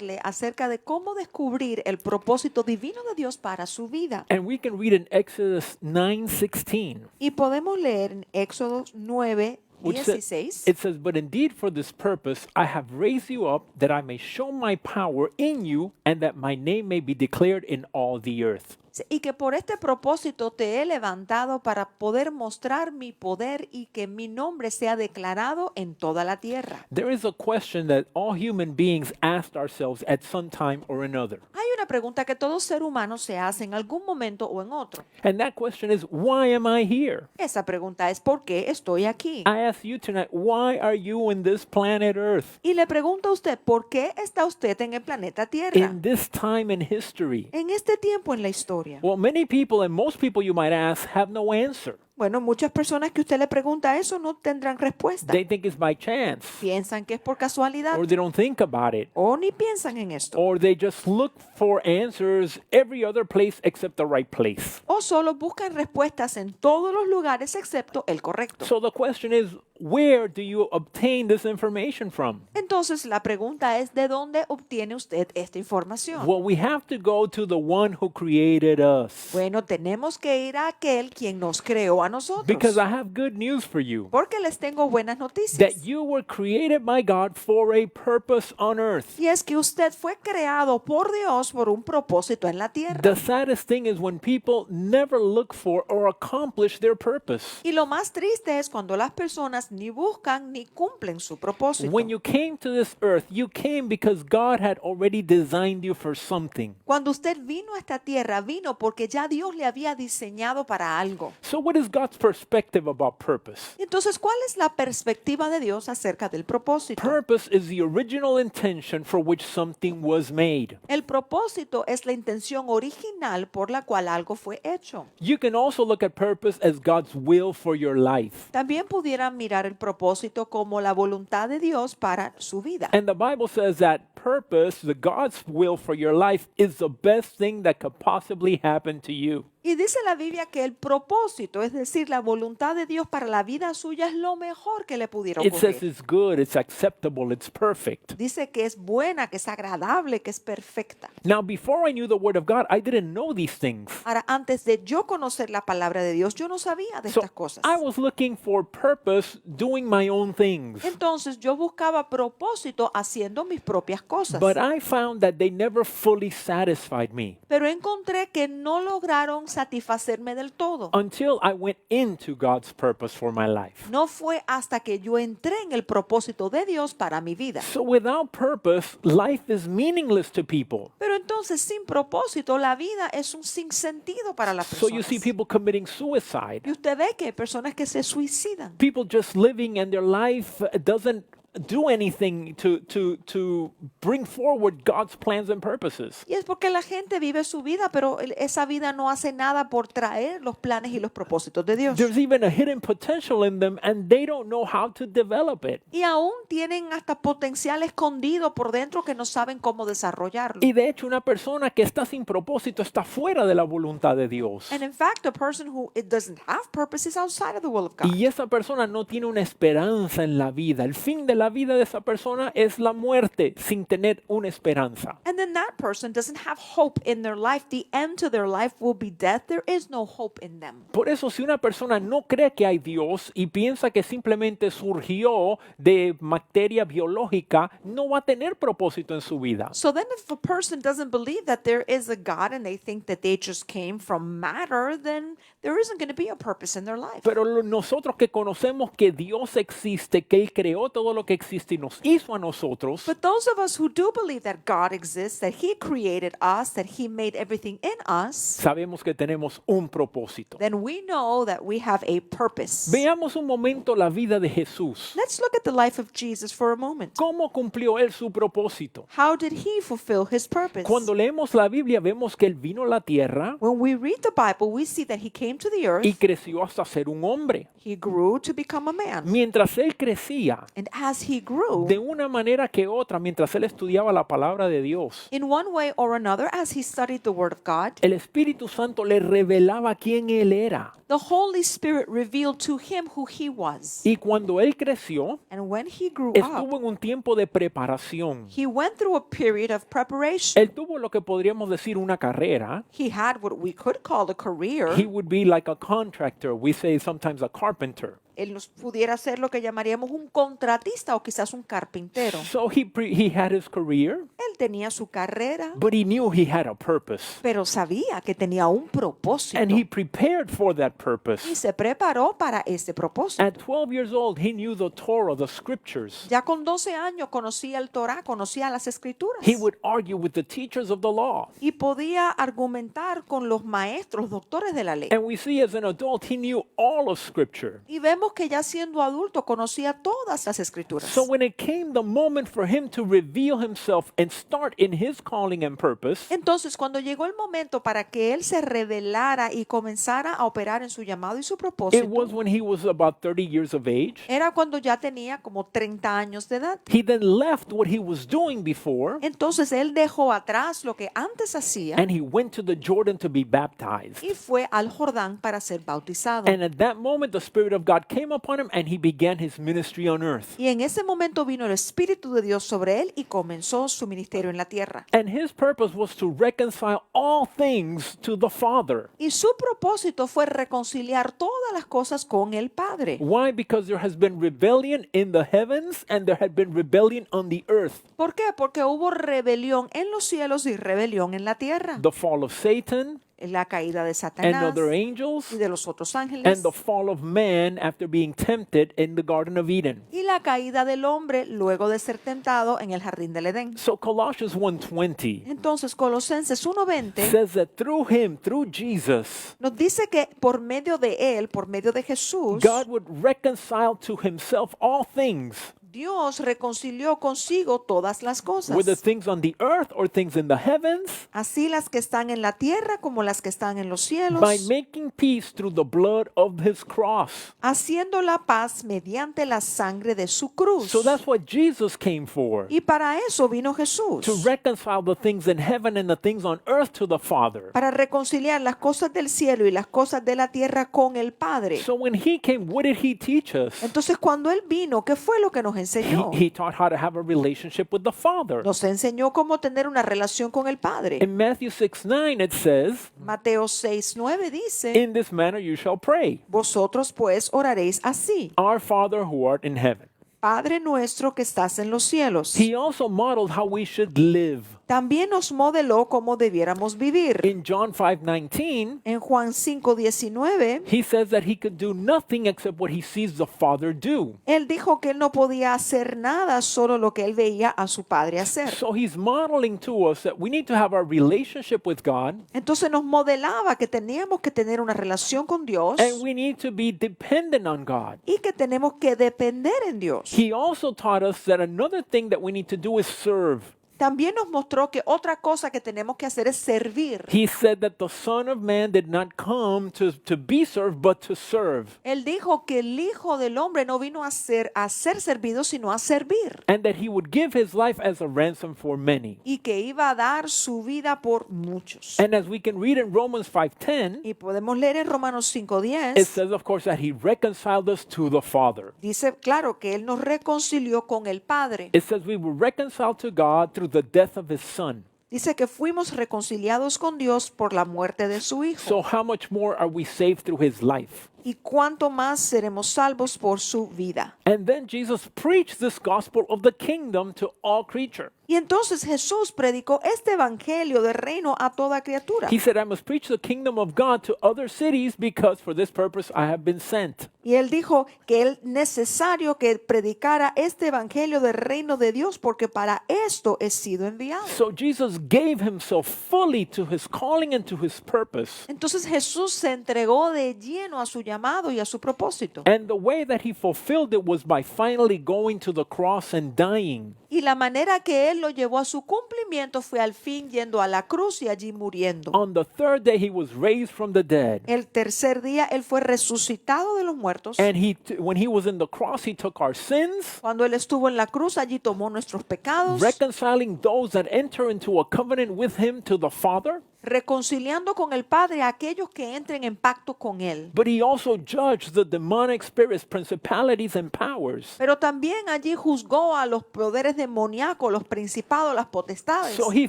simple acerca de cómo descubrir el propósito divino de Dios para su vida. And we can read in Exodus 9:16. Y podemos leer en Éxodo 9, Which 16. it says, "But indeed for this purpose I have raised you up, that I may show my power in you, and that my name may be declared in all the earth." Y que por este propósito te he levantado para poder mostrar mi poder y que mi nombre sea declarado en toda la tierra. There is a question that all human beings asked ourselves at some time or another. Hay una pregunta que todo ser humano se hace en algún momento o en otro. And that question is, why am I here? Esa pregunta es ¿por qué estoy aquí? I ask you tonight, why are you in this planet Earth? Y le pregunto a usted, ¿por qué está usted en el planeta Tierra? In this time in history? En este tiempo en la historia. Well, many people and most people you might ask have no answer. Bueno, muchas personas que usted le pregunta eso no tendrán respuesta. They think it's by chance, Piensan que es por casualidad or they don't think about it, o ni piensan en esto. or they just look for answers every other place except the right place. O solo buscan respuestas en todos los lugares excepto el correcto. So the question is, where do you obtain this information from? Entonces la pregunta es ¿de dónde obtiene usted esta información? Well, we have to go to the one who created us. Bueno, tenemos que ir a aquel quien nos creó a nosotros. Because I have good news for you. Porque les tengo buenas That noticias. you were created by God for a purpose on earth. Y es que usted fue creado por Dios por un propósito en la tierra. The saddest thing is when people never look for or accomplish their purpose. Y lo más triste es cuando las personas ni buscan ni cumplen su propósito. When you came to this earth, you came because God had already designed you for something. Cuando usted vino a esta tierra, vino porque ya Dios le había diseñado para algo. So what is God's perspective about purpose? Entonces, ¿cuál es la perspectiva de Dios acerca del propósito? Purpose is the original intention for which something was made. El propósito es la intención original por la cual algo fue hecho. You can also look at purpose as God's will for your life. También pudieran mirar el propósito como la voluntad de Dios para su vida. And the Bible says that purpose, the God's will for your life, is the best thing that could possibly happen to you. Y dice la Biblia que el propósito, es decir, la voluntad de Dios para la vida suya es lo mejor que le pudiera It says ocurrir. it's good, it's acceptable, it's perfect. Dice que es buena, que es agradable, que es perfecta. Now, before I knew the Word of God, I didn't know these things. Ahora, antes de yo conocer la palabra de Dios, yo no sabía de So estas cosas. I was looking for purpose doing my own things. Entonces yo buscaba propósito haciendo mis propias cosas. But I found that they never fully satisfied me Pero encontré que no lograron satisfacerme del todo. until I went into God's purpose for my life. No fue hasta que yo entré en el propósito de Dios para mi vida. So without purpose, life is meaningless to people. Pero entonces sin propósito la vida es un sinsentido para las So you see personas. people committing suicide. Y usted ve que hay personas que se suicidan. People just living and their life doesn't do anything to bring forward God's plans and purposes. Y es porque la gente vive su vida, pero esa vida no hace nada por traer los planes y los propósitos de Dios. There's even a hidden potential in them and they don't know how to develop it. Y aún tienen hasta potencial escondido por dentro que no saben cómo desarrollarlo. Y de hecho una persona que está sin propósito está fuera de la voluntad de Dios. And in fact, a person who it doesn't have purpose is outside of the will of God. Y esa persona no tiene una esperanza en la vida. El fin de la vida de esa persona es la muerte sin tener una esperanza. And then that person doesn't have hope in their life. The end to their life will be death. There is no hope in them. Por eso si una persona no cree que hay Dios y piensa que simplemente surgió de materia biológica, no va a tener propósito en su vida. So then if a person doesn't believe that there is a God and they think that they just came from matter, then there isn't going to be a purpose in their life. Pero nosotros que conocemos que Dios existe, que Él creó todo lo que existe y nos hizo a nosotros, But those of us who do believe that God exists, that He created us, that He made everything in us, sabemos que tenemos un propósito. then we know that we have a purpose. Veamos un momento la vida de Jesús. Let's look at the life of Jesus for a moment. ¿Cómo cumplió Él su propósito? How did He fulfill His purpose? Cuando leemos la Biblia vemos que Él vino a la tierra When we read the Bible, we see that He came to the earth, y creció hasta ser un hombre. He grew to become a man. Mientras Él crecía, And as as he grew, de una manera que otra, mientras él estudiaba la palabra de Dios, in one way or another, as he studied the Word of God, el Espíritu Santo le revelaba quién él era. the Holy Spirit revealed to him who he was. Y cuando él creció, And when he grew up, estuvo en un tiempo de preparación. he went through a period of preparation. Él tuvo lo que podríamos decir una carrera. He had what we could call a career. He would be like a contractor. We say sometimes a carpenter. Él nos pudiera ser lo que llamaríamos un contratista o quizás un carpintero. So he had his career, Él tenía su carrera, but he knew he had a purpose. pero sabía que tenía un propósito And he prepared for that y purpose. se preparó para ese propósito. At 12 years old, he knew the Torah, the scriptures. Ya con 12 años conocía el Torá, conocía las escrituras He would argue with the teachers of the law. y podía argumentar con los maestros, doctores de la ley. And we see as an adult, he knew all of scripture. Y vemos que ya siendo adulto conocía todas las escrituras. So when it came the moment for him to reveal himself and start in his calling and purpose, Entonces, cuando llegó el momento para que él se revelara y comenzara a operar en su llamado y su it propósito, was when he was about 30 years of age. era cuando ya tenía como 30 años de edad. He then left what he was doing before Entonces él dejó atrás lo que antes hacía and he went to the Jordan to be baptized. y fue al Jordán para ser bautizado. And at that moment, the Spirit of God came upon him and he began his ministry on earth. Y en ese momento vino el Espíritu de Dios sobre él y comenzó su ministerio en la tierra. And his purpose was to reconcile all things to the Father. Y su propósito fue reconciliar todas las cosas con el Padre. Why? Because there has been rebellion in the heavens and there had been rebellion on the earth. ¿Por qué? Porque hubo rebelión en los cielos y rebelión en la tierra. The fall of Satan La caída de and Satanás other angels y de los otros ángeles. and the fall of man after being tempted in the Garden of Eden. Y la caída del hombre luego de ser tentado en el jardín del Edén. So Colossians 1:20 Entonces Colosenses 1:20 says that through him, through Jesus, nos dice que por medio de él, por medio de Jesús, God would reconcile to himself all things, Dios reconcilió consigo todas las cosas, whether things on the earth or things in the heavens, así las que están en la tierra como las que están en los cielos, by making peace through the blood of his cross. haciendo la paz mediante la sangre de su cruz. So that's what Jesus came for, Y para eso vino Jesús, to reconcile the things in heaven and the things on earth to the Father. para reconciliar las cosas del cielo y las cosas de la tierra con el Padre. So when he came, what did he teach us? Entonces cuando Él vino, ¿qué fue lo que nos enseñó? He taught how to have a relationship with the Father. Nos enseñó cómo tener una relación con el Padre. In Matthew 6:9 it says, Mateo 6:9 dice, "In this manner you shall pray, vosotros pues oraréis así: Our Father who art in heaven." Padre nuestro que estás en los cielos. He also modeled how we should live. También nos modeló cómo debiéramos vivir. In John 5:19, En Juan 5:19, he says that he could do nothing except what he sees the Father do. Él dijo que Él no podía hacer nada, solo lo que Él veía a su Padre hacer. So he's modeling to us that we need to have a relationship with God Entonces nos modelaba que teníamos que tener una relación con Dios and we need to be dependent on God. y que tenemos que depender en Dios. He also taught us that another thing that we need to do is serve. También nos mostró que otra cosa que tenemos que hacer es servir. He said that the Son of Man did not come to be served, but to serve. Él dijo que el Hijo del Hombre no vino a ser servido, sino a servir. And that he would give his life as a ransom for many. Y que iba a dar su vida por muchos. And as we can read in Romans 5:10, Y podemos leer en Romanos it 5:10, says, of course, that he reconciled us to the Father. dice claro que Él nos reconcilió con el Padre. It says we were reconciled to God through the death of his Son. Dice que fuimos reconciliados con Dios por la muerte de su Hijo. So how much more are we saved through his life? Y cuánto más seremos salvos por su vida. And then Jesus preached this gospel of the kingdom to all creature. Y entonces Jesús predicó este evangelio del reino a toda criatura. He said, I must preach the kingdom of God to other cities because for this purpose I have been sent. Y él dijo que es necesario que predicara este evangelio del reino de Dios porque para esto he sido enviado. So Jesus gave himself fully to his calling and to his purpose. Entonces Jesús se entregó de lleno a su llamado y a su propósito. And the way that he fulfilled it was by finally going to the cross and dying. Y la manera que él lo llevó a su cumplimiento fue al fin yendo a la cruz y allí muriendo. On the third day, he was raised from the dead. El tercer día él fue resucitado de los muertos. And when he was in the cross, he took our sins, Cuando él estuvo en la cruz, allí tomó nuestros pecados, reconciling those that enter into a covenant with him to the Father. reconciliando con el Padre a aquellos que entren en pacto con él. But he also judged the demonic spirits, principalities, and powers. Pero también allí juzgó a los poderes demoníacos, los principados, las potestades. So he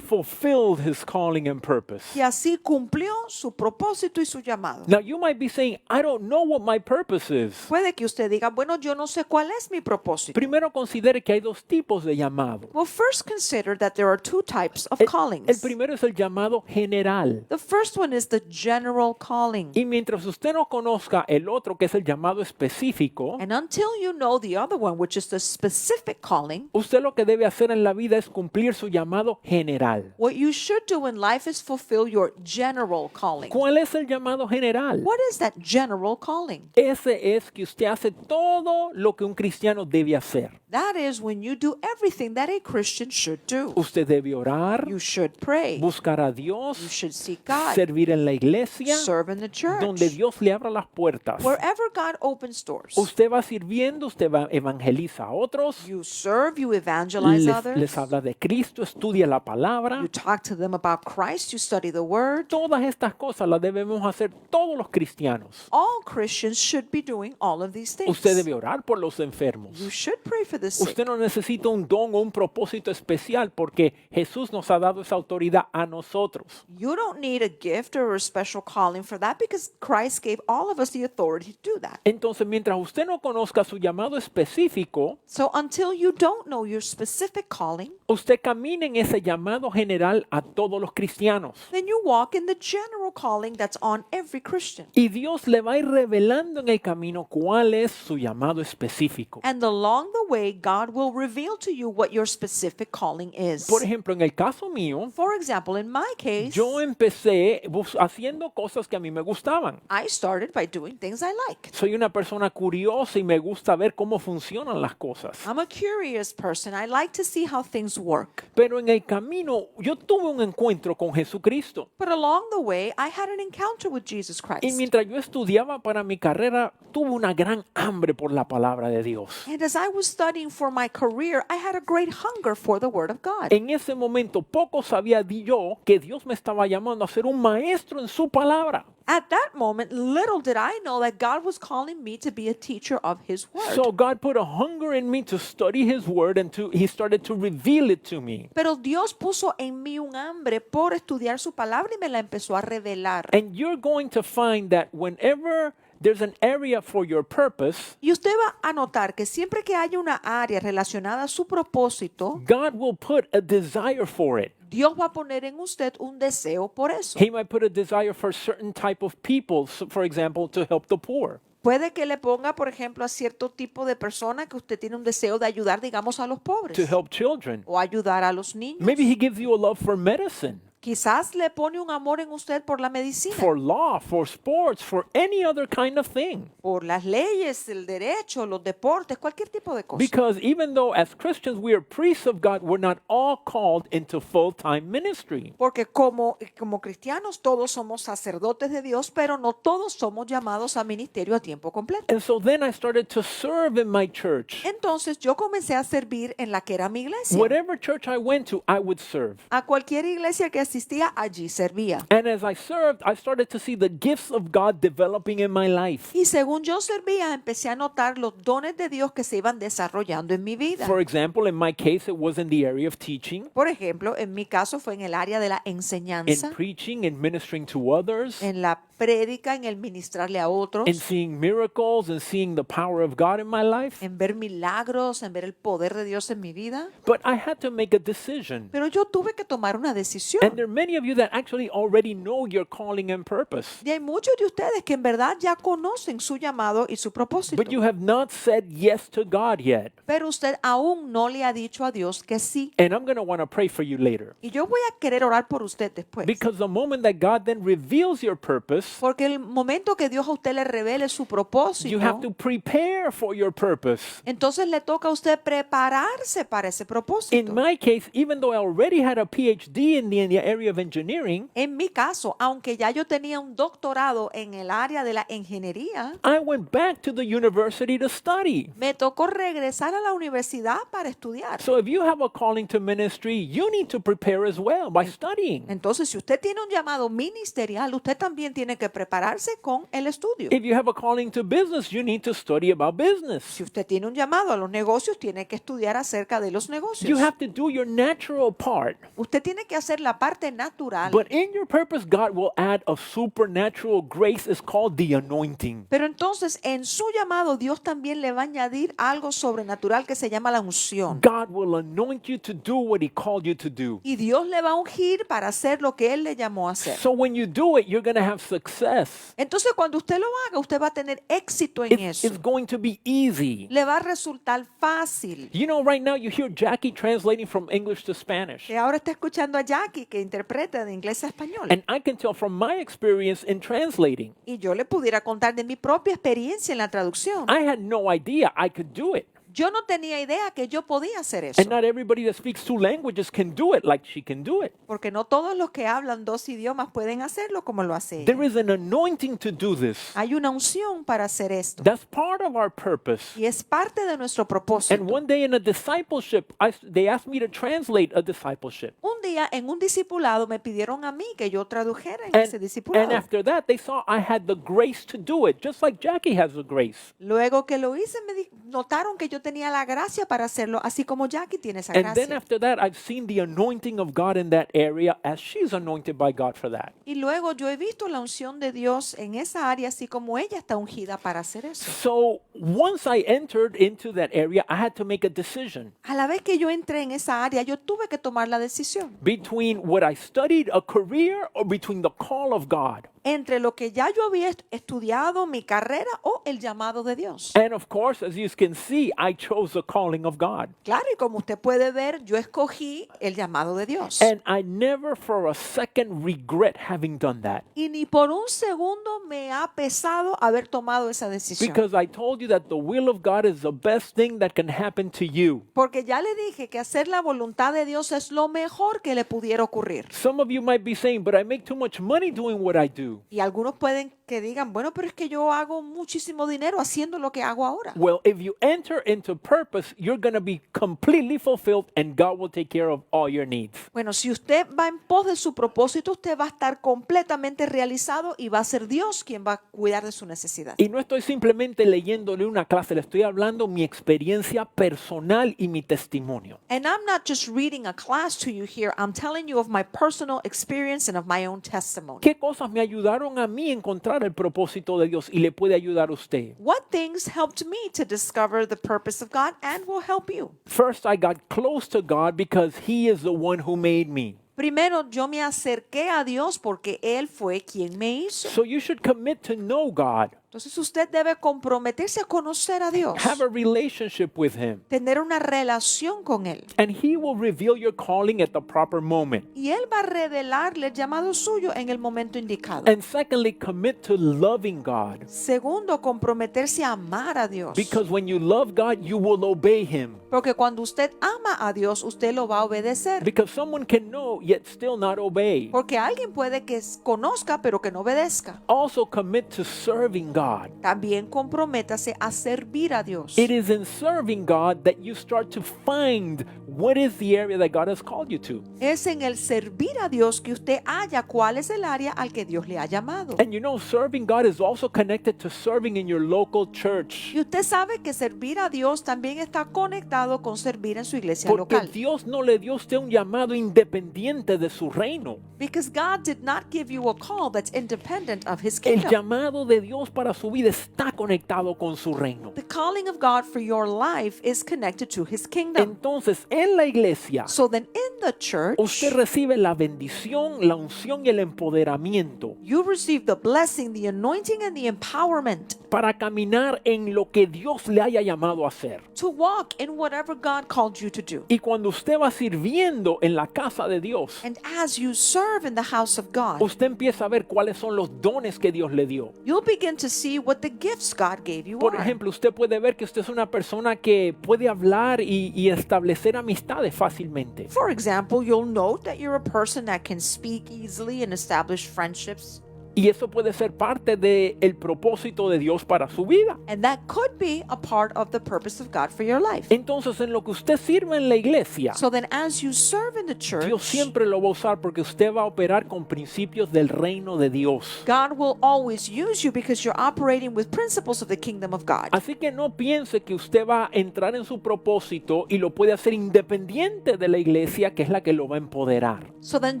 fulfilled his calling and purpose. Y así cumplió su propósito y su llamado. Now you might be saying, I don't know what my purpose is. Puede que usted diga, bueno, yo no sé cuál es mi propósito. Primero considere que hay dos tipos de llamado. Well, first consider that there are two types of El callings. primero es el llamado general. The first one is the general calling. Y mientras usted no conozca el otro, que es el llamado específico, And until you know the other one, which is the specific calling, usted lo que debe hacer en la vida es cumplir su llamado general. what you should do in life is fulfill your general calling. ¿Cuál es el llamado general? What is that general calling? Ese es que usted hace todo lo que un cristiano debe hacer. That is when you do everything that a Christian should do. Usted debe orar, You should pray. buscar a You Dios, should seek God. servir en la iglesia, Serve in the church. donde Dios le abra las puertas. Wherever God opens doors. Usted va sirviendo, usted va evangeliza a otros, You serve, you evangelize les others. habla de Cristo, estudia la palabra. You talk to them about Christ. You study the Word. Todas estas cosas las debemos hacer todos los cristianos. All Christians should be doing all of these things. Usted debe orar por los enfermos. You should pray for the sick. Usted no necesita un don o un propósito especial porque Jesús nos ha dado esa autoridad a nosotros. You don't need a gift or a special calling for that because Christ gave all of us the authority to do that. Entonces, mientras usted no conozca su llamado específico, So until you don't know your specific calling, usted camina en ese llamado general a todos los cristianos. then you walk in the general calling that's on every Christian. Y Dios le va a ir revelando en el camino cuál es su llamado específico. And along the way, God will reveal to you what your specific calling is. Por ejemplo, en el caso mío, For example, in my case, yo empecé haciendo cosas que a mí me gustaban. I started by doing things I like. Soy una persona curiosa y me gusta ver cómo funcionan las cosas. I'm a curious person. I like to see how things work. Pero en el camino yo tuve un encuentro con Jesucristo. But along the way, I had an encounter with Jesus Y Christ. mientras yo estudiaba para mi carrera, tuve una gran hambre por la palabra de Dios. And as I was studying for my career, I had a great hunger for the Word of God. En ese momento poco sabía yo que Dios me estaba llamando a ser un maestro en su palabra. At that moment, little did I know that God was calling me to be a teacher of His Word. So God put a hunger in me to study His Word and He started to reveal it to me. Pero Dios puso en mí un hambre por estudiar su palabra y me la empezó a revelar. And you're going to find that whenever there's an area for your purpose, Y usted va a notar que siempre que haya una área relacionada a su propósito, God will put a desire for it. Dios va a poner en usted un deseo por eso. He might put a desire for a certain type of people, so for example, to help the poor. Puede que le ponga, por ejemplo, a cierto tipo de persona que usted tiene un deseo de ayudar, digamos, a los pobres To help children. o ayudar a los niños. Maybe He gives you a love for medicine, Quizás le pone un amor en usted por la medicina, for law, for sports, for any other kind of thing. por las leyes, el derecho, los deportes, cualquier tipo de cosa. Because even though as Christians we are priests of God, we're not all called into full-time ministry. Porque como cristianos todos somos sacerdotes de Dios, pero no todos somos llamados a ministerio a tiempo completo. And so then I started to serve in my church. Entonces yo comencé a servir en la que era mi iglesia. Whatever church I went to, I would serve. A cualquier iglesia que asistía, allí servía. And as I served, I started to see the gifts of God developing in my life. Y según yo servía, empecé a notar los dones de Dios que se iban desarrollando en mi vida. For example, in my case, it was in the area of teaching, Por ejemplo, en mi caso fue en el área de la in enseñanza, preaching, in ministering to others, en la prédica, en el ministrarle a otros, in seeing miracles and seeing the power of God in my life. en ver milagros, en ver el poder de Dios en mi vida. But I had to make a decision. Pero yo tuve que tomar una decisión. And there are many of you that actually already know your calling and purpose, Y hay muchos de ustedes que en verdad ya conocen su llamado y su propósito. but you have not said yes to God yet. Pero usted aún no le ha dicho a Dios que sí. And I'm going to want to pray for you later. Y yo voy a querer orar por usted después. Because the moment that God then reveals your purpose, Porque el momento que Dios a usted le revele su propósito, you have to prepare for your purpose. entonces le toca a usted prepararse para ese In propósito. my case, even though I already had a PhD in the area of engineering, En mi caso, aunque ya yo tenía un doctorado en el área de la ingeniería, I went back to the university to study. me tocó regresar a la universidad para estudiar. So if you have a calling to ministry, you need to prepare as well by studying. Entonces, si usted tiene un llamado ministerial, usted también tiene que prepararse con el estudio. If you have a calling to business, you need to study about business. Si usted tiene un llamado a los negocios, tiene que estudiar acerca de los You negocios. have to do your natural part. Usted tiene que hacer la parte natural. But in your purpose, God will add a supernatural grace. It's called the anointing. Pero entonces, en su llamado, Dios también le va a añadir algo sobrenatural que se llama la unción. God will anoint you to do what He called you to do. Y Dios le va a ungir para hacer lo que Él le llamó a hacer. So when you do it, you're going to have success. Entonces, cuando usted lo haga, usted va a tener éxito en eso. It's going to be easy. Le va a resultar fácil. You know, right now you hear Jackie translating from English to Spanish. Y ahora está escuchando a Jackie que interpreta de inglés a español. And I can tell from my experience in translating, Y yo le pudiera contar de mi propia experiencia en la traducción. I had no idea I could do it. Yo no tenía idea que yo podía hacer eso. And not everybody that speaks two languages can do it like she can do it. Porque no todos los que hablan dos idiomas pueden hacerlo como lo hace ella. There is an anointing to do this. Hay una unción para hacer esto. That's part of our purpose. Y es parte de nuestro And propósito. one day in a discipleship, they asked me to translate a discipleship. Un día en un discipulado me pidieron a mí que yo tradujera en ese And discipulado. after that, they saw I had the grace to do it, just like Jackie has the grace. Luego que lo hice, notaron que yo tenía la gracia para hacerlo, así como Jackie tiene esa And then gracia. after that, I've seen the anointing of God in that area as she's anointed by God for that. Y luego yo he visto la unción de Dios en esa área, así como ella está ungida para hacer eso. So once I entered into that area, I had to make a decision A la vez que yo entré en esa área, yo tuve que tomar la decisión between what I studied, a career, or between the call of God. entre lo que ya yo había estudiado, mi carrera o el llamado de Dios. And of course, as you can see, I chose the calling of God. Claro, y como usted puede ver, yo escogí el llamado de Dios. And I never for a second regret having done that. Y ni por un segundo me ha pesado haber tomado esa decisión. Because I told you that the will of God is the best thing that can happen to you. Porque ya le dije que hacer la voluntad de Dios es lo mejor que le pudiera ocurrir. Some of you might be saying, but I make too much money doing what I do. Y algunos pueden que digan, bueno, pero es que yo hago muchísimo dinero haciendo lo que hago ahora. Well, if you enter into purpose, you're going to be completely fulfilled and God will take care of all your needs. Bueno, si usted va en pos de su propósito, usted va a estar completamente realizado y va a ser Dios quien va a cuidar de su necesidad. Y no estoy simplemente leyéndole una clase, le estoy hablando mi experiencia personal y mi testimonio. And I'm not just reading a class to you here, I'm telling you of my personal experience and of my own testimony. ¿Qué cosas me ayudaron a mí a encontrar el propósito de Dios y le puede ayudar a usted? What things helped me to discover the purpose of God and will help you? First, I got close to God because He is the one who made me. Primero, yo me acerqué a Dios porque Él fue quien me hizo. So you should commit to know God, Entonces usted debe comprometerse a conocer a Dios, have a relationship with Him, tener una relación con Él. and He will reveal your calling at the proper moment. Y Él va a revelarle el llamado suyo en el momento indicado. And secondly, commit to loving God. Segundo, comprometerse a amar a Dios. Because when you love God, you will obey Him. Porque cuando usted ama a Dios, usted lo va a obedecer. Because someone can know yet still not obey. Porque alguien puede que conozca pero que no obedezca. Also commit to serving God. También comprométase a servir a Dios. It is in serving God that you start to find what is the area that God has called you to. Es en el servir a Dios que usted halla cuál es el área al que Dios le ha llamado. And you know, serving God is also connected to serving in your local church. Y usted sabe que servir a Dios también está conectado con servir en su iglesia Porque local. Dios no le dio a usted un llamado independiente de su reino. Because God did not give you a call that's independent of His El kingdom. llamado de Dios para su vida está conectado con su reino. The calling of God for your life is connected to His kingdom. Entonces, en la iglesia So then in the church, usted recibe la bendición, la unción y el empoderamiento you receive the blessing, the anointing, and the empowerment para caminar en lo que Dios le haya llamado a hacer. to walk in whatever God called you to do. Y cuando usted va sirviendo en la casa de Dios, And as you serve in the house of God, usted empieza a ver cuáles son los dones que Dios le dio. you'll begin to see what the gifts God gave you Por are. ejemplo, usted puede ver que usted es una persona que puede hablar y establecer amistades fácilmente. For example, you'll note that you're a person that can speak easily and establish friendships. Y eso puede ser parte del propósito de Dios para su vida. And that could be a part of the purpose of God for your life. Entonces, en lo que usted sirve en la iglesia, So then as you serve in the church, Dios siempre lo va a usar porque usted va a operar con principios del reino de Dios. God will always use you because you're operating with principles of the kingdom of God. Así que no piense que usted va a entrar en su propósito y lo puede hacer independiente de la iglesia, que es la que lo va a empoderar. So then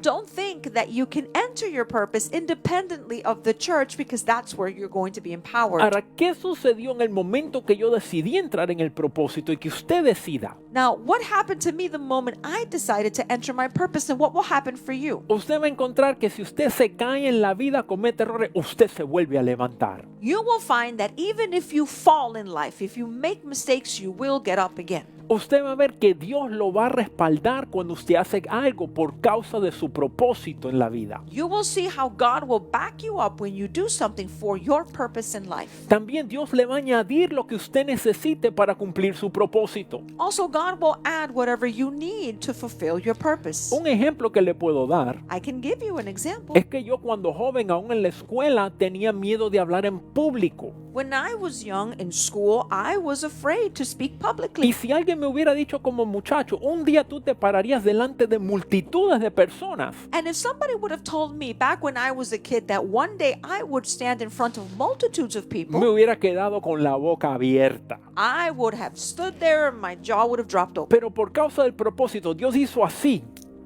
don't think that you can enter your purpose independently of the church because that's where you're going to be empowered. Ahora, ¿qué sucedió en el momento que yo decidí entrar en el propósito y que usted decida? Now, what happened to me the moment I decided to enter my purpose, and what will happen for you? Usted va a encontrar que si usted se cae en la vida, comete errores, usted se vuelve a levantar. You will find that even if you fall in life, if you make mistakes, you will get up again. Usted va a ver que Dios lo va a respaldar cuando usted hace algo por causa de su propósito en la vida. You will see how God will back you up when you do something for your purpose in life. También Dios le va a añadir lo que usted necesite para cumplir su propósito. Also, God will add whatever you need to fulfill your purpose. Un ejemplo que le puedo dar I can give you an example. es que yo cuando joven, aún en la escuela, tenía miedo de hablar en público. When I was young in school, I was afraid to speak Y publicly. si alguien me hubiera dicho como muchacho, un día tú te pararías delante de multitudes de personas, And if somebody would have told me back when I was a kid that one day I would stand in front of multitudes of me people, hubiera quedado con la boca abierta. I would have stood there and my jaw would have dropped open. Pero por causa del propósito, Dios hizo así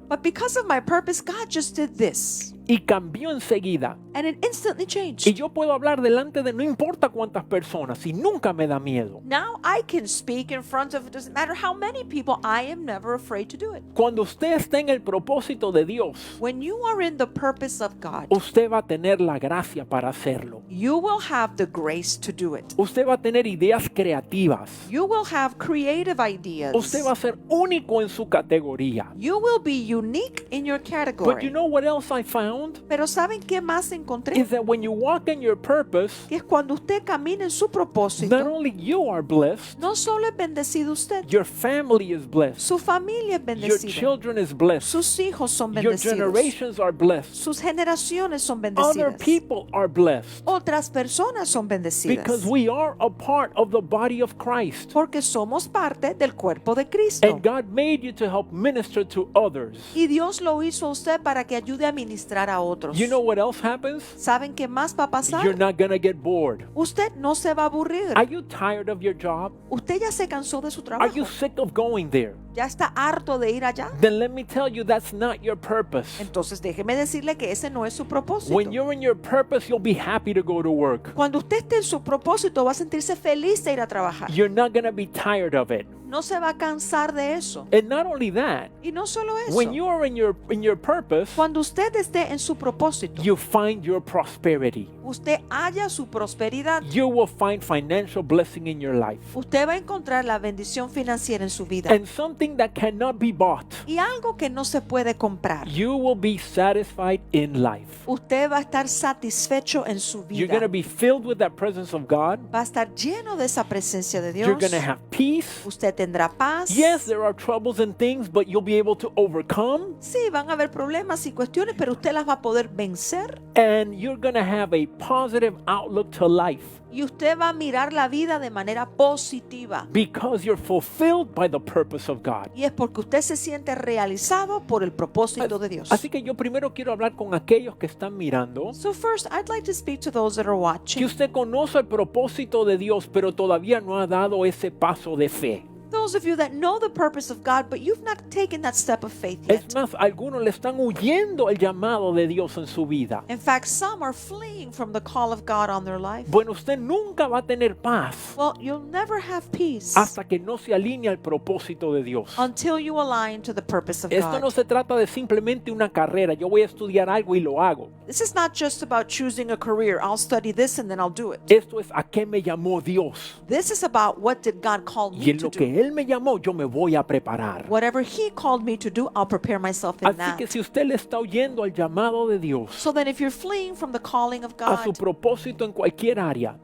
But because of my purpose, God just did this. y cambió enseguida. And it instantly Y changed. yo puedo hablar delante de no importa cuántas personas y nunca me da miedo. Now I can speak in front of, it doesn't matter how many people, I am never afraid to do it. Cuando usted está en el propósito de Dios, When you are in the purpose of God, usted va a tener la gracia para hacerlo. you will have the grace to do it. Usted va a tener ideas creativas. You will have creative ideas. Usted va a ser único en su categoría. You will be unique in your But you category. know what else I found? Pero ¿saben qué más encontré? Is that when you walk in your purpose, Que es cuando usted camina en su not propósito, only you are blessed, no solo es bendecido usted, your family is blessed, su familia es your bendecida, children is blessed, sus hijos son your bendecidos, generations are blessed, sus generaciones son other bendecidas, people are blessed, otras personas son bendecidas, because we are a part of the body of Christ. porque somos parte del cuerpo de Cristo. And God made you to help minister to others. Y Dios lo hizo a usted para que ayude a ministrar a otros. You know what else happens? ¿Saben qué más va a pasar? You're not going to get bored. Usted no se va a aburrir. Are you tired of your job? Usted ya se cansó de su Are trabajo. you sick of going there? Ya está harto de ir allá. Then let me tell you, that's not your purpose. Entonces déjeme decirle que ese no es su propósito. When you're in your purpose, you'll be happy to go to work. Cuando usted esté en su propósito va a sentirse feliz de ir a trabajar. You're not going to be tired of it. No se va a cansar de eso. And not only that, Y no solo eso. when you are in your purpose, Cuando usted esté en su propósito, you find your prosperity. usted halla su prosperidad. You will find financial blessing in your life. Usted va a encontrar la bendición financiera en su vida. And something that cannot be bought. Y algo que no se puede comprar. You will be satisfied in life. Usted va a estar satisfecho en su You're vida. going to be filled with that presence of God. Va a estar lleno de esa presencia de Dios. You're going to have peace. Usted tendrá paz. Yes, there are troubles and things, but you'll be able to overcome. Sí, van a haber problemas y cuestiones, pero usted las va a poder vencer. And you're going to have a positive outlook to life Y usted va a mirar la vida de manera positiva. because you're fulfilled by the purpose of God. Y es porque usted se siente realizado por el propósito de Dios. Así que yo primero quiero hablar con aquellos que están mirando. So first, I'd like to speak to those that are Que watching. usted conoce el propósito de Dios, pero todavía no ha dado ese paso de fe. Those of you that know the purpose of God, but you've not taken that step of faith Es yet. más, algunos le están huyendo el llamado de Dios en su vida. In fact, some are fleeing from the call of God on their life. Bueno, usted nunca va a tener paz Well, you'll never have peace hasta que no se alinee al propósito de Dios. until you align to the purpose of Esto no God. se trata de simplemente una carrera. Yo voy a estudiar algo y lo hago. This is not just about choosing a career. I'll study this and then I'll do it. Esto es a qué me llamó Dios. This is about what did God call Y me en to lo do. que Él me llamó, yo me voy a preparar. Whatever He called me to do, I'll prepare myself in Así que that. si usted le está oyendo al llamado de Dios, So then if you're fleeing from the calling of a su God, propósito en cualquier área,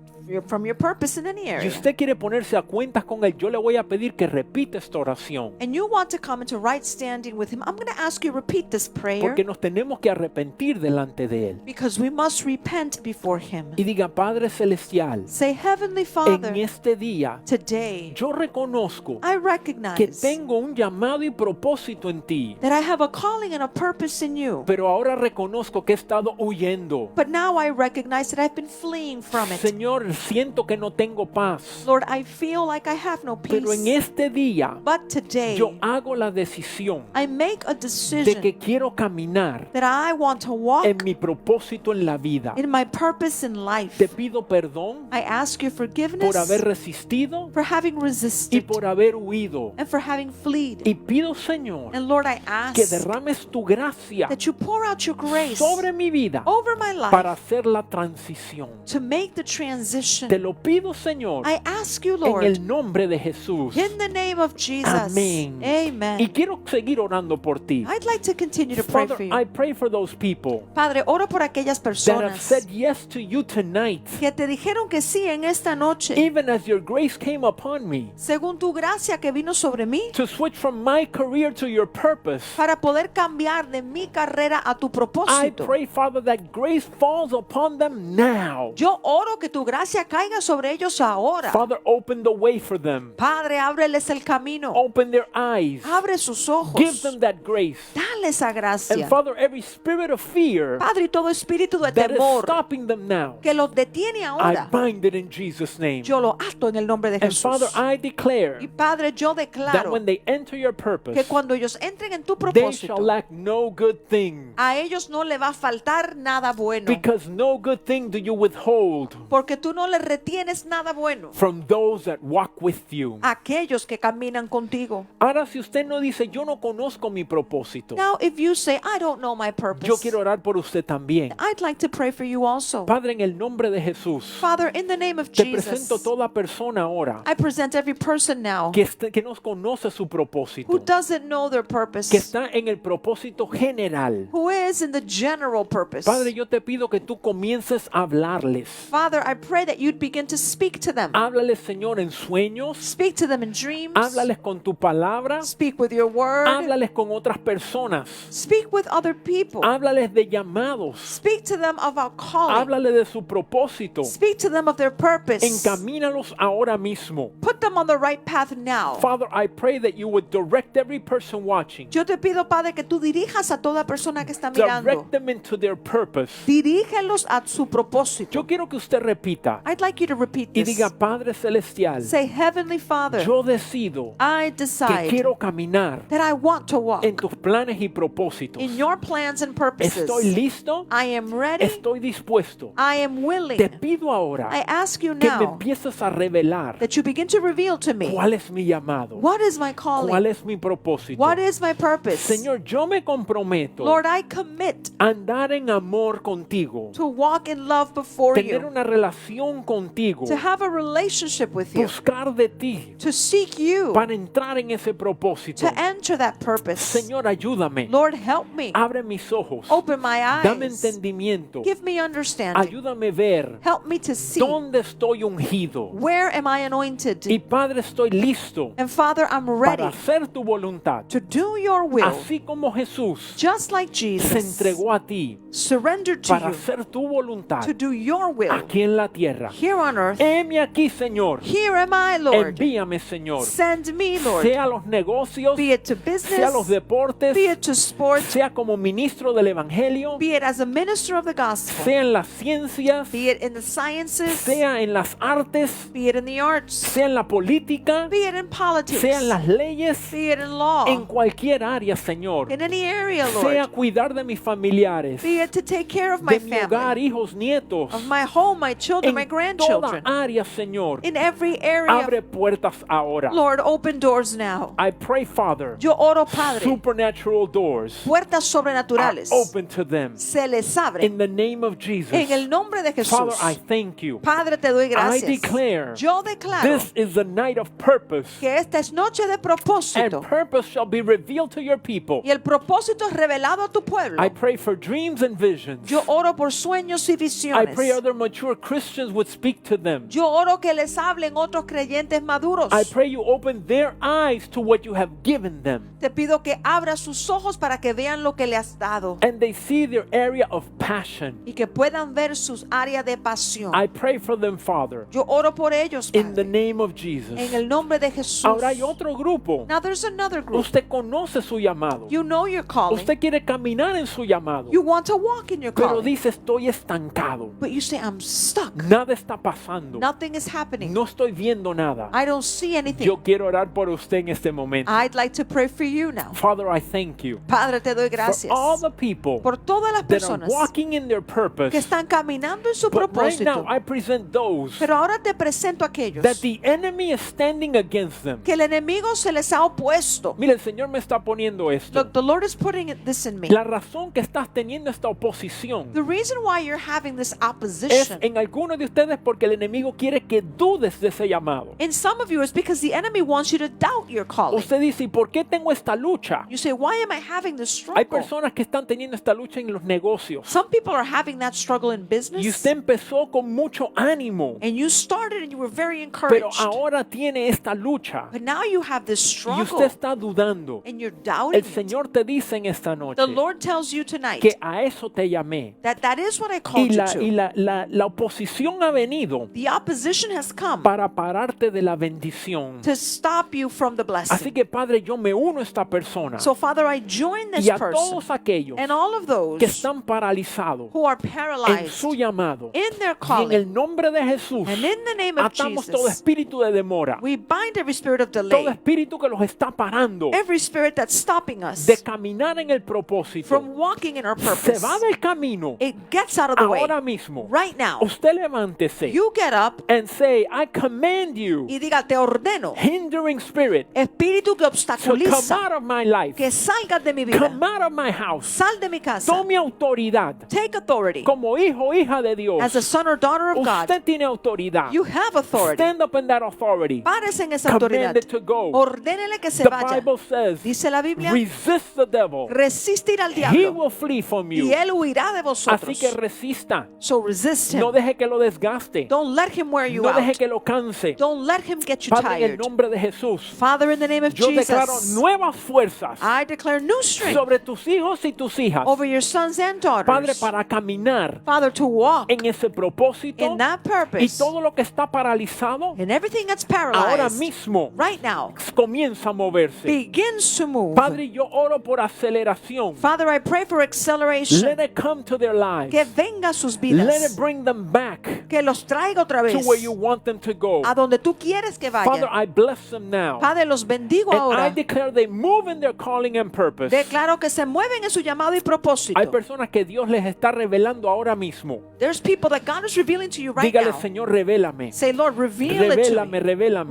from your purpose in any y area, usted quiere ponerse a cuentas con Él, yo le voy a pedir que repita esta oración. and you want to come into right standing with Him, I'm going to ask you to repeat this prayer Porque nos tenemos que arrepentir delante de Él. because we must repent before Him. Y diga, Padre Celestial, Say, Heavenly en Father, este día today yo reconozco I que recognize tengo un llamado y propósito en ti. that I have a calling and a purpose in you. Pero ahora reconozco que he estado huyendo. But now I recognize that I've been fleeing from it. Señor, siento que no tengo paz. Lord, I feel like I have no Pero en peace. este día But today, yo hago la decisión I make a de decision que quiero caminar that I want to walk en mi propósito en la vida. in my purpose in Te life. pido perdón I ask you por forgiveness haber resistido for having y resisted por haber huido. and for having fled. Y pido, Señor, And Lord, I que ask derrames tu gracia that you pour out your grace sobre mi vida over my para life hacer la transición. to make the Te transition. lo pido, Señor, I ask you, en Lord, el nombre de Jesús. in the name of Jesus. Amén. Y Amen. quiero seguir orando por ti. I'd like to continue to pray Father, for you. I pray for those people Padre, oro por aquellas that have personas said yes to you tonight, que te dijeron que sí en esta noche, even as your grace came upon me, según tu gracia que vino sobre mí, to switch from my career to your purpose. para poder cambiar de mi carrera a tu I propósito. pray, Father, that grace falls upon them now. Yo oro que tu gracia caiga sobre ellos ahora. Father, open the way for them. Padre, ábreles el camino. Open their eyes. Abre sus ojos. Give them that grace. Dale esa And gracia. Father, every spirit of fear Padre, y todo espíritu de that is temor stopping them now, que los detiene I ahora, bind it in Jesus' name. yo lo ato en el nombre de And Father, Jesús. I declare Y Padre, yo that declaro when they enter your que purpose, cuando ellos entren en tu they propósito, shall lack no good thing. a ellos no le va a faltar nada bueno, Because no good thing do you withhold porque tú no le retienes nada bueno from those that walk with you. a aquellos que caminan contigo. Ahora, si usted no dice, yo no conozco mi propósito, Now, if you say, I don't know my purpose, yo quiero orar por usted también. I'd like to pray for you also. Padre, en el nombre de Jesús, Father, in the name of te presento Jesus, toda persona ahora I present every person now que nos conoce su who propósito, doesn't know their purpose, que está en el propósito general. who is in the general purpose. Padre, yo te pido que tú comiences a hablarles. Father, I pray that you'd begin to speak to them. Háblales, Señor, en sueños. Speak to them in dreams. Háblales con tu palabra. Speak with your word. Háblales con otras personas. Speak with other people. Háblales de llamados. Speak to them of our calling. Háblales de su propósito. Speak to them of their purpose. Encamínalos ahora mismo. Put them on the right path now. Father, I pray that you would direct every person watching. Yo te pido, Padre, que tú dirijas a toda persona que está mirando. Direct them into their purpose. Dirígelos a su propósito. Yo quiero que usted repita I'd like you to repeat y this. diga, Padre Celestial, Say, Heavenly Father, yo decido I que decide quiero caminar that I want to walk en tus planes y propósitos. in your plans and purposes. Estoy listo, I am ready. estoy dispuesto. I am willing. Te pido ahora I ask you que me now empieces a revelar that you begin to reveal to me cuál es mi llamado, what is my calling, cuál es mi propósito. what is my purpose. Señor, yo me comprometo Lord, I commit a andar en amor contigo, to walk in love before tener you, una relación contigo, to have a relationship with you, buscar de ti to seek you, para entrar en ese propósito. to enter that purpose. Señor, ayúdame. Lord, help me. Abre mis ojos. Open my Dame eyes. entendimiento. Give me understanding. Ayúdame a ver Help me to see dónde estoy ungido. where am I anointed. Y Padre, estoy listo And Father, I'm para ready hacer tu voluntad. to do your will, Así como Jesús just like se Jesus entregó a ti surrendered to para you hacer tu voluntad to do your will aquí en la tierra. tierra. here on earth. Heme aquí, Señor. Here am I, Lord. Envíame, Señor. Send me, Lord. Sea a los negocios, Be it to sea a los business, deportes, be it to sports, sea como ministro del Evangelio, be it as a minister of the gospel, sea en las ciencias, be it in the sciences, sea en las artes, be it in the arts, sea en la política, be it in politics, sea en las leyes, be it in law, en cualquier área, Señor. in any area, Sea Lord. cuidar de mis familiares, Be it to take care of my de mi hogar, family, hijos, nietos, of my home, my children, my en toda grandchildren. área, Señor. In every area, Abre puertas ahora. Lord, open doors now. I pray, Father, Yo oro, Padre, supernatural doors puertas are sobrenaturales open to them. se les In abren the name of Jesus. en el nombre de Father, Jesús. I thank you. Padre, te doy I gracias. declare Yo declaro this is the night of purpose, que esta es noche de and propósito purpose shall be revealed to your people. y el propósito es revelado a tu pueblo. I pray for dreams and visions. Yo oro por sueños y I visiones. pray other mature Christians would speak to them. Yo oro que les hablen otros creyentes maduros. I pray you open their eyes to what you have given them, Te pido que abra sus ojos para que vean lo que le has dado and they see their area of passion. y que puedan ver sus áreas de pasión. I pray for them, Father, Yo oro por ellos, in the Padre, name of Jesus. en el nombre de Jesús. Ahora hay otro grupo. Now there's another group. Usted conoce su llamado. You know your calling. Usted quiere caminar en su llamado, You want to walk in your pero calling. dice estoy estancado. But you say, I'm stuck. Nada está pasando. Nothing is happening. No estoy viendo nada. I don't see anything. Yo quiero orar por usted en este momento. I'd like to pray for you now. Father, I thank you Padre, te doy for gracias all the people por todas las that are personas walking in their purpose. que están caminando en su But right now, propósito. I present those Pero ahora te presento a aquellos that the enemy is standing against them. que el enemigo se les ha opuesto. Mire, el Señor me está poniendo esto. Look, the Lord is putting this in me. La razón que estás teniendo esta oposición The reason why you're having this es opposition en algunos de ustedes porque el enemigo quiere que dudes de ese llamado. in some of you is because the enemy wants you to doubt your calling. Usted dice, ¿y por qué tengo esta lucha? You say, why am I having this Hay struggle? personas que están teniendo esta lucha en los negocios. Some people are having that struggle in Y business. usted empezó con mucho ánimo, And you started and you were very pero encouraged. ahora tiene esta lucha But now you have this y struggle usted está dudando. and you're doubting El it. Señor te dice en esta noche The Lord tells you tonight que a eso te llamé. that that is what I Y called you la to. oposición ha venido The opposition has come para pararte de la bendición. to stop you from the Así blessing. que, Padre, yo me uno a esta persona So, Father, I join this y a person todos aquellos and all of que those están paralizados who are en paralyzed su llamado. in their Y en el calling. nombre de Jesús, And in the name of atamos todo Jesus, espíritu de demora, we bind every spirit of todo delay, espíritu que los está parando every spirit that's stopping us de caminar en el propósito. from walking in our Se purpose. va del camino It gets out of the way. ahora mismo. Right now, Usted levántese you get up and say, I command you, y diga, te ordeno, hindering spirit, espíritu que to come obstaculiza, out of my life, que salgas de mi vida, come out of my house. sal de mi casa, Tome autoridad take authority. como hijo o hija de Dios. As a son or daughter of God, Usted tiene autoridad. you have authority. Stand up in that authority. Párese en esa autoridad. Command it to go. Ordénele que se The vaya. Bible says, Dice la Biblia, resist the devil. resistir al He diablo will flee from you. y él huirá de Así vosotros. que resista. So resist him. No deje que lo desgaste. Don't let him wear you No deje out. que lo canse. Don't let him get you Padre, en el tired. nombre de Jesús, Father, in the name of yo declaro Jesus, nuevas fuerzas I declare new strength sobre tus hijos y tus hijas. over your sons and Padre, daughters. para caminar Father, to walk en ese propósito in that y purpose todo lo que está paralizado, and everything that's ahora paralyzed mismo right now comienza a moverse. begins to move. Padre, yo oro por aceleración. Father, I pray for acceleration. Let it come to their lives. Que venga a sus Let it vidas. bring them back Que los traiga otra to vez where you want them to go. a donde tú quieres que Father, vayan. I bless them now. Padre, los bendigo And I ahora. declare they move in their calling and purpose. Declaro que se mueven en su llamado y propósito. Hay personas que Dios les está revelando ahora mismo. There's people that God is revealing to you right Dígale, now. Señor, revélame. Say, Lord, reveal it to Revélame, me. revélame.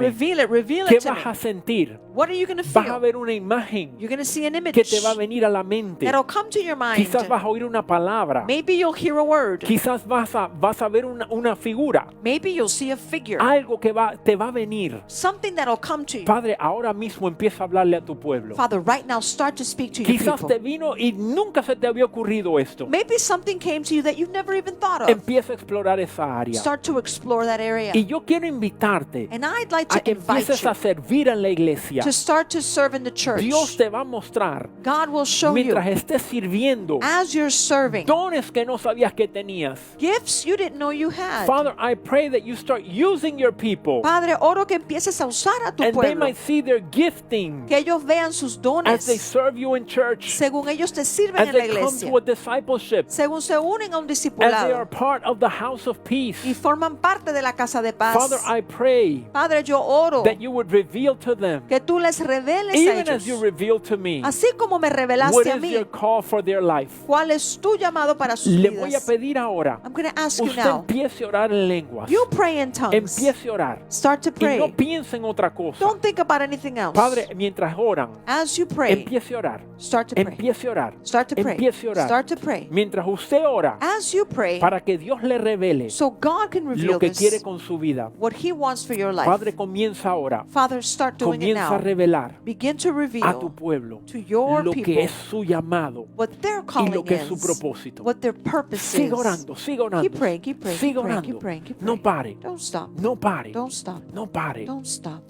Reveal ¿Qué it to vas a me. sentir? What are you going to Vas a feel? ver una imagen You're going to see an image que te va a venir a la mente. that'll come to your mind. Quizás vas a oír una palabra. Maybe you'll hear a word. Quizás vas a ver una figura. Maybe you'll see a figure. Algo que te va a venir. Something that'll come to you. Padre, ahora mismo empieza a hablarle a tu pueblo. Father, right now start to speak to your Quizás people. te vino y nunca se te había ocurrido esto. Maybe something came to you that you've never even thought of. Empieza a explorar esa área. Start to explore that area. Y yo quiero invitarte And I'd like a to que invite empieces you a servir en la iglesia. to start to serve in the church. Dios te va a mostrar God will show you mientras estés sirviendo as you're serving dones que no sabías que tenías. gifts you didn't know you had. had. Father, I pray that you start using your people Padre, oro que empieces a usar a tu and they pueblo, might see their gifting que ellos vean sus as they dones, serve you in church, según ellos te sirven as en la they come iglesia, to a discipleship, según se unen a un as they are discipulado part of the house of y peace. forman parte de la casa de Father, paz. I pray Padre, yo oro that you would reveal to them, que tú les reveles a even as you ellos, reveal to me, así como me what revelaste a is mí, your call for their life. cuál es tu llamado para sus Le voy a vidas. pedir ahora, I'm going to ask you usted now. empiece a orar en lenguas, You pray in tongues. empiece a orar Start to y no pray. piense en otra cosa. Don't think about anything else. Padre, mientras oran, As you pray, empiece a orar, start to pray. empiece a orar, Start to pray. empiece a orar. Start to pray. Mientras usted ora, As you pray, para que Dios le revele so God can lo reveal que quiere this, con su vida. what He wants for your life. Padre, comienza ahora, Father, start doing it comienza a now. revelar Begin to a tu reveal pueblo to your lo que people es su llamado what their y calling lo que es su is, propósito. what their purpose Siga is. orando, siga orando. Keep praying, keep praying, Siga keep praying, orando. keep praying, keep No praying. pare, Don't stop. no pare, Don't stop. no pare. Don't stop.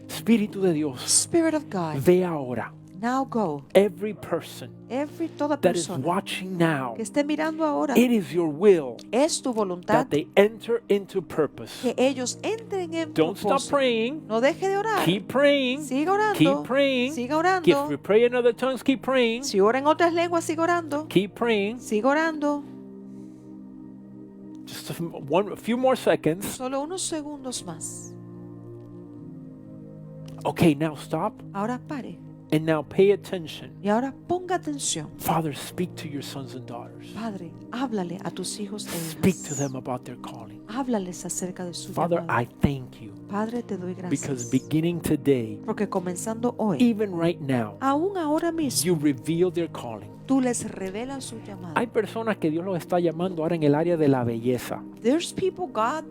Espíritu de Dios, Spirit of God, ve ahora. now go. Every person Toda that is persona watching now, que esté mirando ahora, it is your will es tu voluntad that they enter into purpose. que ellos entren en Don't stop propósito. praying. No deje de orar. Keep praying. Siga orando. Keep praying. Siga If orando. we pray in other tongues, keep praying. Si ora en otras lenguas, siga orando. Keep praying. Siga orando. Just a few more seconds. Solo unos segundos más. Okay, now stop. Ahora pare. And now pay attention. Y ahora ponga atención. Father, speak to your sons and daughters. Padre, háblale a tus hijos e Speak to hijas. them about their calling. Háblales acerca de su Father, llamado. I thank you Padre, te doy because gracias. beginning today, Porque comenzando hoy, even right now, aún ahora mismo, you reveal their calling. tú les revelas su llamado. Hay personas que Dios los está llamando ahora en el área de la belleza. There's people God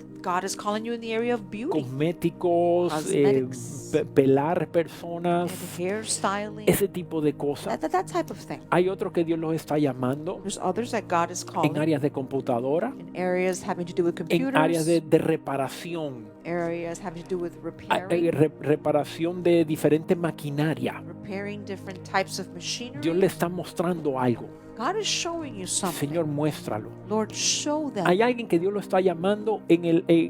is calling you in the area of beauty. Cosméticos, Cosmetics. pelar personas, And hairstyling. ese tipo de cosas. That type of thing. Hay otros que Dios los está llamando There's others that God is en calling áreas de computadora, in areas having to do with en áreas computers, de reparación, areas having to do with repairing, reparación de diferente maquinaria. repairing different types of machinery. Dios le está mostrando algo. God is showing you something. Señor, muéstralo. Lord, show them. Hay alguien que Dios lo está llamando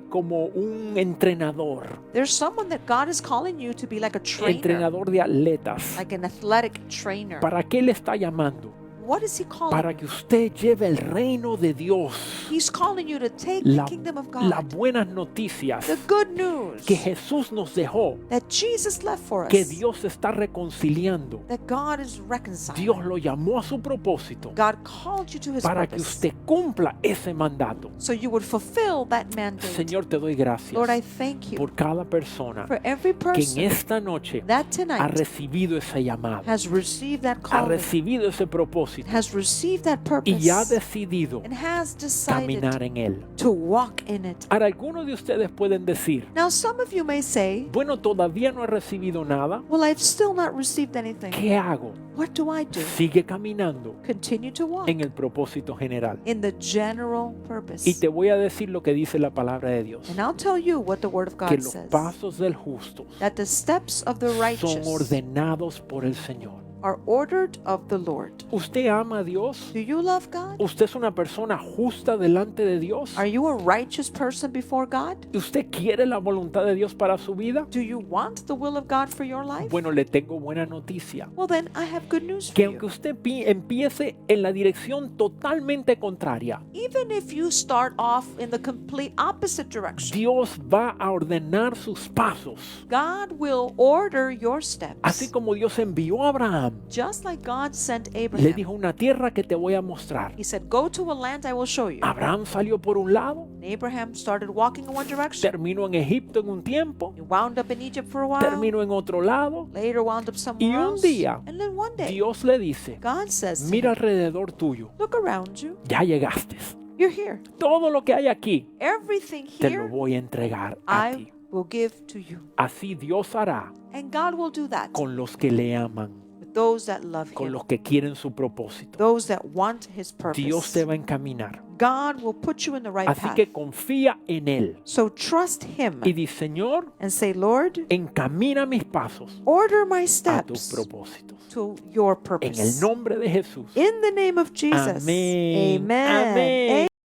como un entrenador, There's someone that God is calling you to be like a trainer, entrenador de atletas. like an athletic trainer. ¿Para qué le está llamando? What is He calling? Para que usted lleve el reino de Dios, He's calling you to take the la, kingdom of las God, buenas noticias the good news que Jesús nos dejó, that Jesus left for us, que Dios está reconciliando. that God is reconciling. Dios lo llamó a su propósito God called you to His para que purpose, usted cumpla ese mandato. so you would fulfill that mandate. Señor, te doy gracias Lord, I thank you por cada persona for every que en person esta noche that ha tonight recibido ese llamado, has received that ha calling, recibido ese propósito has received that y ha purpose, decidido and has decided caminar en él. to walk in it. Ahora, algunos de ustedes pueden decir, Now, some of you may say, bueno, todavía no he recibido nada. well, I've still not received anything. ¿Qué hago? What do I do? Sigue caminando Continue to walk en el propósito general. in the general Y purpose. te voy a decir lo que dice la palabra de Dios, And I'll tell you what the Word of que God los says, pasos del justo that the steps of the son righteous ordenados por el Señor. are ordered of the Lord. ¿Usted ama a Dios? Do you love God? ¿Usted es una persona justa delante de Dios? Are you a righteous person before God? ¿Usted quiere la voluntad de Dios para su vida? Do you want the will of God for your life? Bueno, le tengo buena noticia. Well, then I have good news for Que aunque you. usted empiece en la dirección totalmente contraria, Even if you start off in the complete opposite direction, Dios va a ordenar sus pasos. God will order your steps. Así como Dios envió a Abraham, Just like God sent le Abraham. dijo una tierra que te voy a mostrar. He said, go to a land I will show you. Abraham salió por un lado, And Abraham started walking in one direction. terminó en Egipto en un tiempo, He wound up in Egypt for a while. terminó en otro lado. Later wound up somewhere Y un else. día, And then one day, Dios le dice, God says to mira him, alrededor tuyo, look around you. ya llegaste. You're here. Todo lo que hay aquí Everything te lo here voy a entregar a I ti. will give to you. Así Dios hará And God will do that con los que le aman, with those that love con Him, los que quieren su propósito. those that want His Dios te purpose. va a encaminar. God will put you in the right Así path. que confía en Él So trust Him y di, Señor, and say, Lord, encamina mis pasos order my a tus steps propósitos. to your En el purpose. nombre de Jesús. In the name of Jesus. Amén. Amen. Amén.